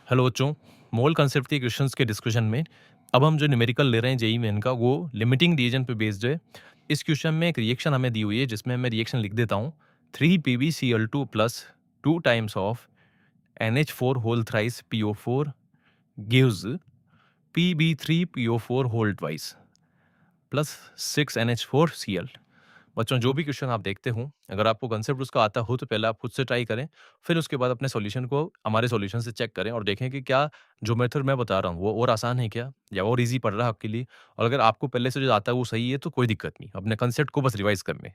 Hello बच्चों। मोल concept के questions के डिस्कशन में अब हम जो न्यूमेरिकल ले रहे हैं जेई मेन का वो लिमिटिंग रीजन पे बेस्ड है। इस क्वेश्चन में एक रिएक्शन हमें दी हुई है जिसमें मैं रिएक्शन लिख देता हूँ। 3 PbCl2 plus 2 times of NH4 whole thrice PO4 gives Pb3PO4 whole twice plus 6NH4Cl। बच्चों जो भी क्वेश्चन आप देखते हो अगर आपको कंसेप्ट उसका आता हो तो पहले आप खुद से ट्राई करें, फिर उसके बाद अपने सॉल्यूशन को हमारे सॉल्यूशन से चेक करें और देखें कि क्या जो मेथड मैं बता रहा हूँ वो और आसान है क्या या और इजी पड़ रहा है आपके लिए। और अगर आपको पहले से जो आता है वो सही है तो कोई दिक्कत नहीं, अपने कंसेप्ट को बस रिवाइज करने।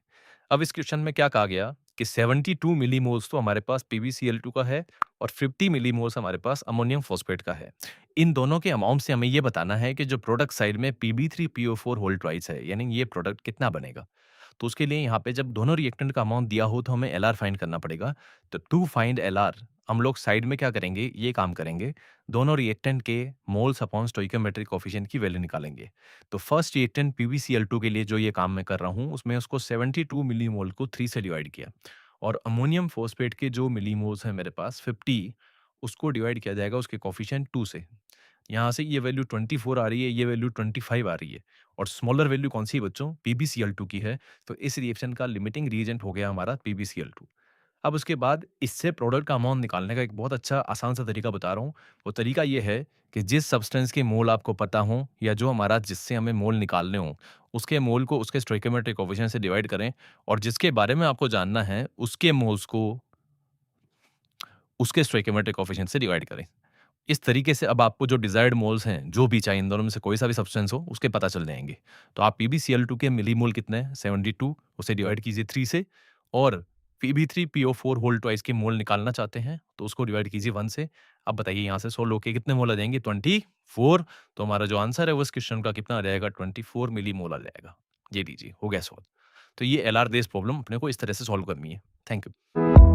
अब इस क्वेश्चन में क्या कहा गया कि 72 मिलीमोल्स तो हमारे पास PbCl2 का है और 50 मिलीमोल्स हमारे पास अमोनियम फॉस्फेट का है। इन दोनों के अमाउंट से हमें ये बताना है कि जो प्रोडक्ट साइड में Pb3PO4 होल ट्वाइस है यानी ये प्रोडक्ट कितना बनेगा। तो उसके लिए यहाँ पे जब दोनों रिएक्टेंट का अमाउंट दिया हो तो हमें एलआर फाइंड करना पड़ेगा। तो टू फाइंड एलआर हम लोग साइड में क्या करेंगे, ये काम करेंगे, दोनों रिएक्टेंट के मोल्स अपॉन स्टोइकियोमेट्रिक कोएफिशिएंट की वैल्यू निकालेंगे। तो फर्स्ट रिएक्टेंट PbCl2 के लिए जो ये काम मैं कर रहा हूँ उसमें उसको 72 मिलीमोल को 3 से डिवाइड किया और अमोनियम फॉस्फेट के जो मिलीमोल्स हैं मेरे पास 50, उसको डिवाइड किया जाएगा उसके कोएफिशिएंट 2 से। यहाँ से ये वैल्यू 24 आ रही है, ये वैल्यू 25 आ रही है और स्मॉलर वैल्यू कौन सी है बच्चों? PbCl2 की है। तो इस रिएक्शन का लिमिटिंग रिएजेंट हो गया हमारा PbCl2। अब उसके बाद इससे प्रोडक्ट का अमाउंट निकालने का एक बहुत अच्छा आसान सा तरीका बता रहा हूँ। वो तरीका ये है कि जिस सब्सटेंस के मोल आपको पता हो या जो हमारा जिससे हमें मोल निकालने हो, उसके मोल को उसके स्टोइकियोमेट्रिक कोएफिशिएंट से डिवाइड करें और जिसके बारे में आपको जानना है, उसके मोल्स को उसके स्टोइकियोमेट्रिक कोएफिशिएंट से डिवाइड करें। इस तरीके से अब आपको जो डिजायर्ड मोल्स हैं, जो भी चाहे इन दोनों में से कोई सा भी सब्सटेंस हो, उसके पता चल जाएँगे। तो आप PbCl2 के मिलीमोल कितने हैं? 72, उसे डिवाइड कीजिए 3 से और Pb3PO4 होल ट्वाइस के मोल निकालना चाहते हैं, तो उसको डिवाइड कीजिए 1 से। अब बताइए यहाँ से सोल्व होके कितने मोल आ जाएँगे? 24। तो हमारा जो आंसर है वो इस क्वेश्चन का कितना आ जाएगा? 24 मिलीमोल आ जाएगा। ये लीजिए, हो गया सॉल्व। तो ये एलआर बेस्ड प्रॉब्लम अपने को इस तरह से सॉल्व करनी है। Thank you.